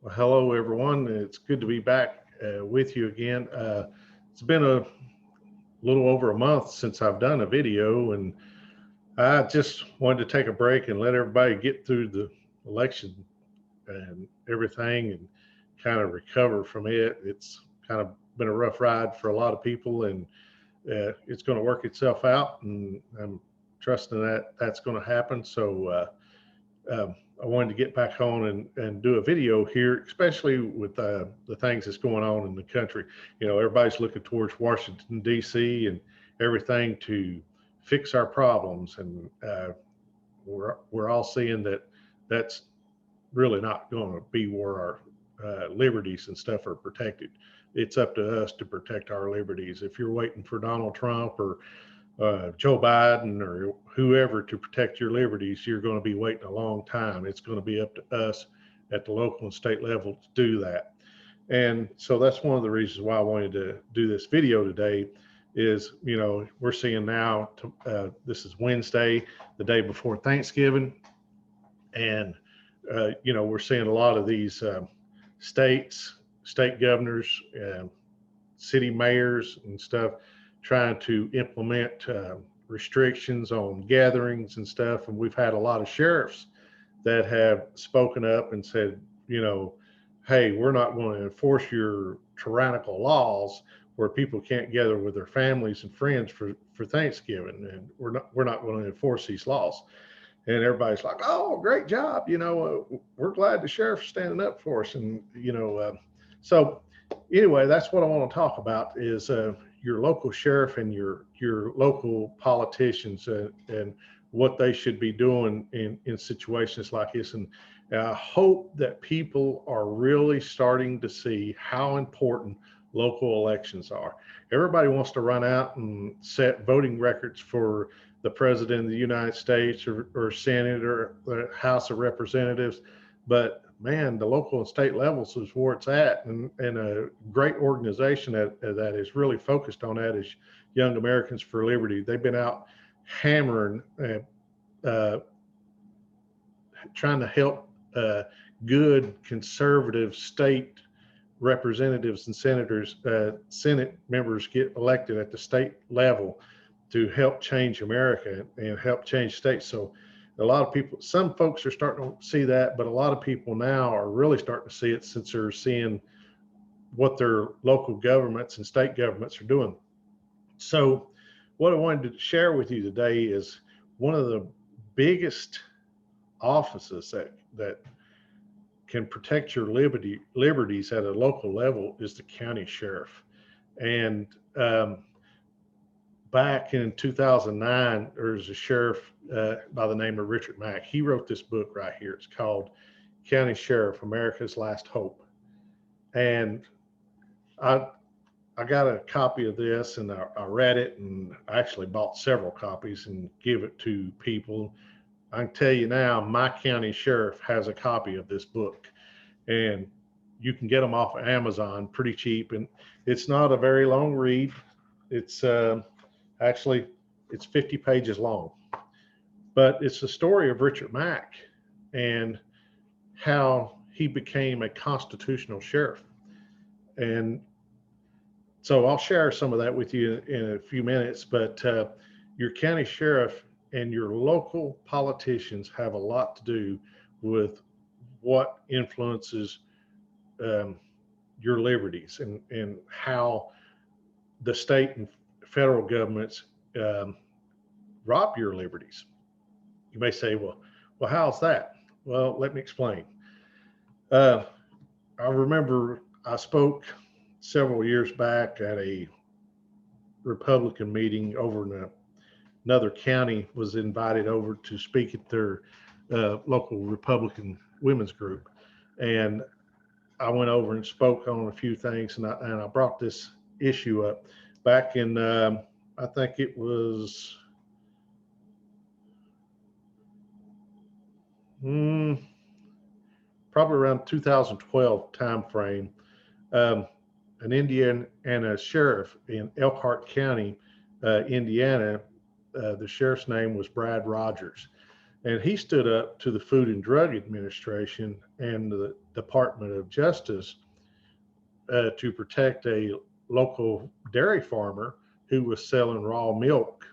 Well, hello, everyone. It's good to be back with you again. It's been a little over a month since I've done a video, and I just wanted to take a break and let everybody get through the election and everything and kind of recover from it. It's kind of been a rough ride for a lot of people, and it's going to work itself out, and I'm trusting that that's going to happen. I wanted to get back on and do a video here, especially with the things that's going on in the country. You know, everybody's looking towards Washington, D.C. and everything to fix our problems. And we're all seeing that that's really not going to be where our liberties and stuff are protected. It's up to us to protect our liberties. If you're waiting for Donald Trump or Joe Biden or whoever to protect your liberties, you're going to be waiting a long time. It's going to be up to us at the local and state level to do that. And so that's one of the reasons why I wanted to do this video today is, you know, we're seeing now, this is Wednesday, the day before Thanksgiving. And, you know, we're seeing a lot of these states, state governors, city mayors and stuff trying to implement restrictions on gatherings and stuff. And we've had a lot of sheriffs that have spoken up and said, you know, hey, we're not going to enforce your tyrannical laws where people can't gather with their families and friends for Thanksgiving, and we're not going to enforce these laws. And everybody's like, oh, great job, you know, we're glad the sheriff's standing up for us, and you know, so anyway, that's what I want to talk about is your local sheriff and your local politicians and what they should be doing in situations like this. And I hope that people are really starting to see how important local elections are. Everybody wants to run out and set voting records for the president of the United States or Senate or the House of Representatives, but man, the local and state levels is where it's at, and a great organization that is really focused on that is Young Americans for Liberty. They've been out hammering, uh, trying to help good conservative state representatives and senators, Senate members get elected at the state level to help change America and help change states. So a lot of people, some folks are starting to see that, but a lot of people now are really starting to see it since they're seeing what their local governments and state governments are doing. So what I wanted to share with you today is one of the biggest offices that can protect your liberties at a local level is the county sheriff. And back in 2009, there was a sheriff by the name of Richard Mack. He wrote this book right here. It's called County Sheriff, America's Last Hope. And I I got a copy of this and I read it and I actually bought several copies and give it to people. I can tell you now, my county sheriff has a copy of this book, and you can get them off of Amazon pretty cheap. And it's not a very long read. It's actually it's 50 pages long, but it's the story of Richard Mack and how he became a constitutional sheriff. And so I'll share some of that with you in a few minutes. But your county sheriff and your local politicians have a lot to do with what influences um, your liberties and how the state and federal governments um, rob your liberties. You may say, well, how's that? Well, let me explain. Uh, I remember I spoke several years back at a Republican meeting over in another county, was invited over to speak at their local Republican women's group. And I went over and spoke on a few things, and I brought this issue up back in, I think it was mm, probably around 2012 timeframe. Um, an Indiana sheriff in Elkhart County, Indiana. The sheriff's name was Brad Rogers. And he stood up to the Food and Drug Administration and the Department of Justice to protect a local dairy farmer who was selling raw milk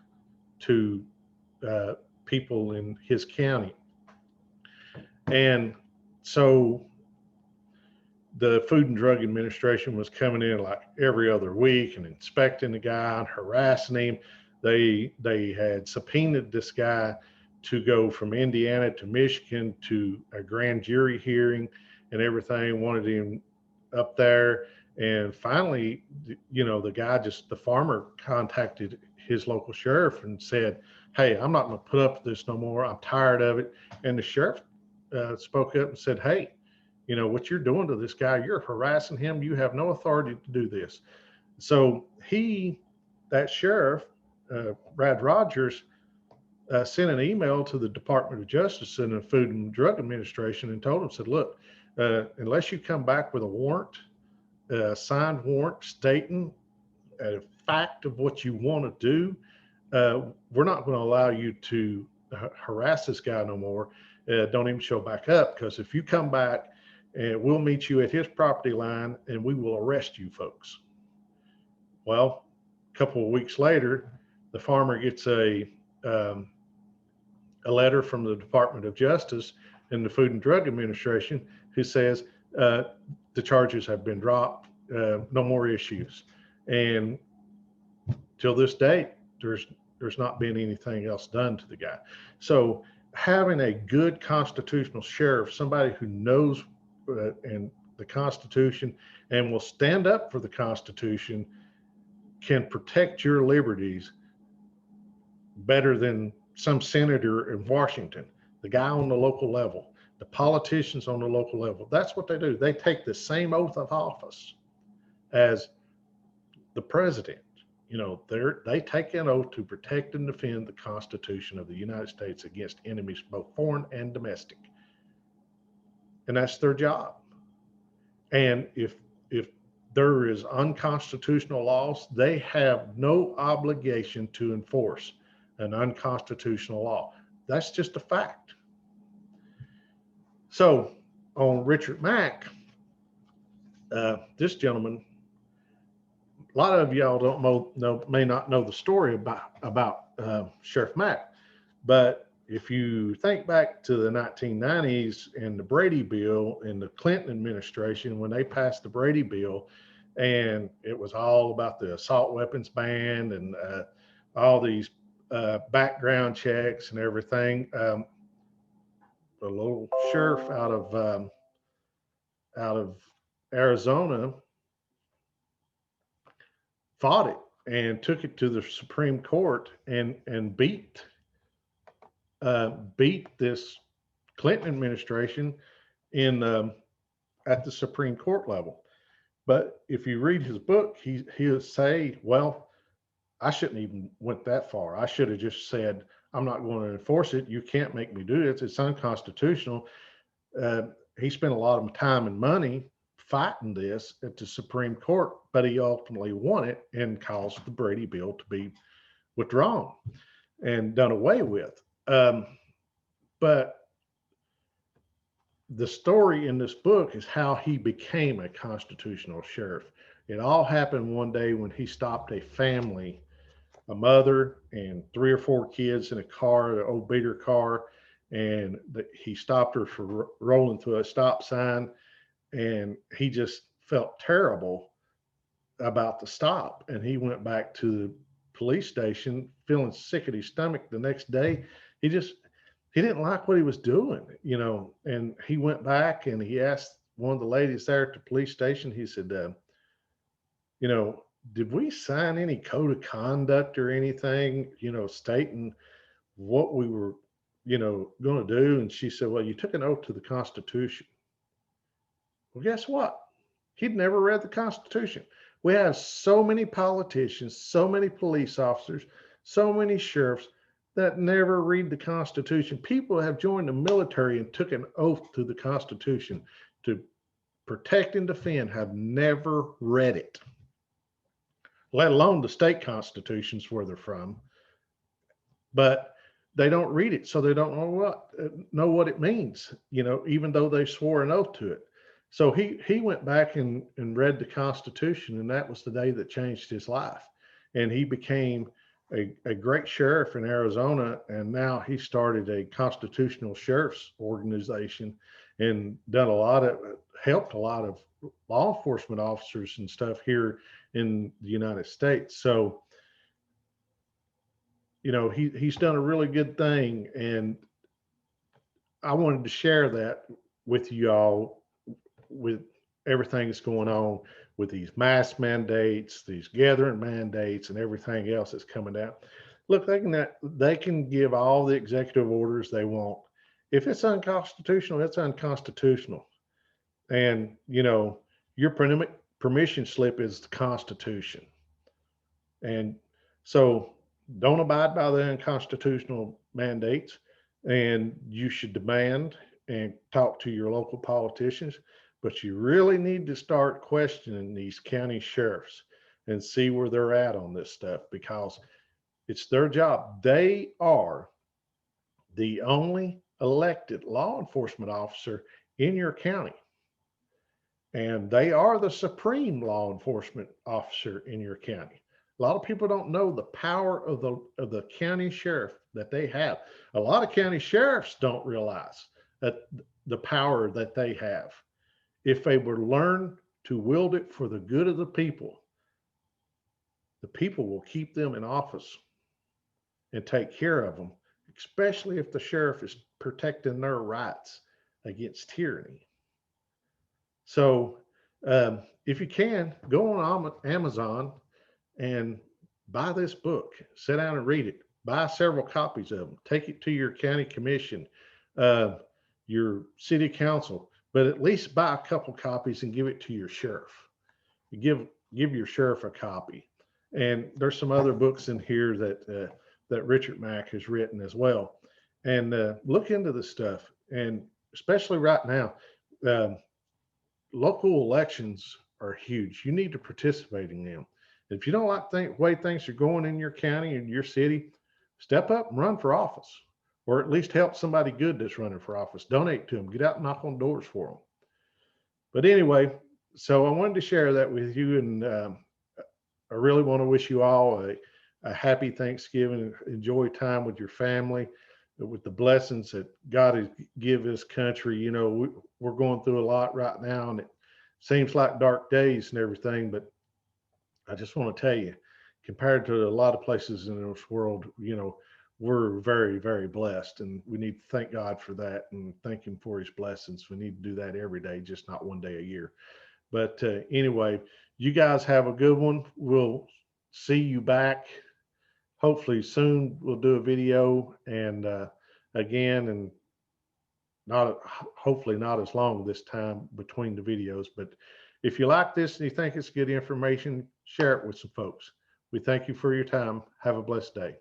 to uh, people in his county. And so the Food and Drug Administration was coming in like every other week and inspecting the guy and harassing him. They had subpoenaed this guy to go from Indiana to Michigan to a grand jury hearing and everything, wanted him up there. And finally, the farmer contacted his local sheriff and said, "Hey, I'm not going to put up with this no more. I'm tired of it." And the sheriff spoke up and said, "Hey, what you're doing to this guy, you're harassing him. You have no authority to do this." So that sheriff, Brad Rogers, sent an email to the Department of Justice and the Food and Drug Administration and told them, said, "Look, unless you come back with a warrant, signed warrant stating a fact of what you want to do, we're not going to allow you to harass this guy no more. Don't even show back up, because if you come back, and we'll meet you at his property line and we will arrest you folks." Well, a couple of weeks later, the farmer gets a letter from the Department of Justice and the Food and Drug Administration who says the charges have been dropped, no more issues. And till this date, there's not been anything else done to the guy. So having a good constitutional sheriff, somebody who knows and the Constitution and will stand up for the Constitution, can protect your liberties better than some senator in Washington, the guy on the local level, the politicians on the local level. That's what they do. They take the same oath of office as the president. They take an oath to protect and defend the Constitution of the United States against enemies, both foreign and domestic. And that's their job. And if there is unconstitutional laws, they have no obligation to enforce an unconstitutional law. That's just a fact. So on Richard Mack, this gentleman, a lot of y'all may not know the story about Sheriff Mack, but if you think back to the 1990s and the Brady Bill and the Clinton administration, when they passed the Brady Bill, and it was all about the assault weapons ban and all these background checks and everything, a little sheriff out of Arizona fought it and took it to the Supreme Court and beat this Clinton administration at the Supreme Court level. But if you read his book, he'll say, "Well, I shouldn't even went that far. I should have just said, I'm not going to enforce it. You can't make me do it. It's unconstitutional." He spent a lot of time and money fighting this at the Supreme Court, but he ultimately won it and caused the Brady Bill to be withdrawn and done away with. But the story in this book is how he became a constitutional sheriff. It all happened one day when he stopped a family, a mother and 3 or 4 kids in a car, an old beater car, and he stopped her for rolling through a stop sign, and he just felt terrible about the stop, and he went back to the police station feeling sick at his stomach the next day. He didn't like what he was doing, and he went back and he asked one of the ladies there at the police station, he said, "Did we sign any code of conduct or anything, stating what we were, going to do?" And she said, "Well, you took an oath to the Constitution." Well, guess what? He'd never read the Constitution. We have so many politicians, so many police officers, so many sheriffs that never read the Constitution. People have joined the military and took an oath to the Constitution to protect and defend, have never read it, let alone the state constitutions where they're from. But they don't read it, so they don't know what it means, even though they swore an oath to it. So he went back and read the Constitution, and that was the day that changed his life. And he became a great sheriff in Arizona, and now he started a constitutional sheriff's organization and helped a lot of law enforcement officers and stuff here in the United States. So he's done a really good thing, and I wanted to share that with you all, with everything that's going on with these mask mandates, these gathering mandates, and everything else that's coming out. Look, they can give all the executive orders they want. If it's unconstitutional, it's unconstitutional. And your permission slip is the Constitution. And so don't abide by the unconstitutional mandates, and you should demand and talk to your local politicians. But you really need to start questioning these county sheriffs and see where they're at on this stuff, because it's their job. They are the only elected law enforcement officer in your county, and they are the supreme law enforcement officer in your county. A lot of people don't know the power of the county sheriff that they have. A lot of county sheriffs don't realize that the power that they have. If they were to learn to wield it for the good of the people will keep them in office and take care of them, especially if the sheriff is protecting their rights against tyranny. So if you can, go on Amazon and buy this book, sit down and read it, buy several copies of them, take it to your county commission, your city council, but at least buy a couple copies and give it to your sheriff. You give your sheriff a copy. And there's some other books in here that Richard Mack has written as well. And look into this stuff. And especially right now, local elections are huge. You need to participate in them. If you don't like the way things are going in your county and your city, step up and run for office, or at least help somebody good that's running for office. Donate to them. Get out and knock on doors for them. But anyway, so I wanted to share that with you, and I really want to wish you all a happy Thanksgiving. Enjoy time with your family, with the blessings that God has given this country. We're going through a lot right now, and it seems like dark days and everything, but I just want to tell you, compared to a lot of places in this world, we're very, very blessed, and we need to thank God for that and thank him for his blessings. We need to do that every day, just not one day a year. But anyway, you guys have a good one. We'll see you back hopefully soon. We'll do a video and again, and hopefully not as long this time between the videos. But if you like this and you think it's good information, share it with some folks. We thank you for your time. Have a blessed day.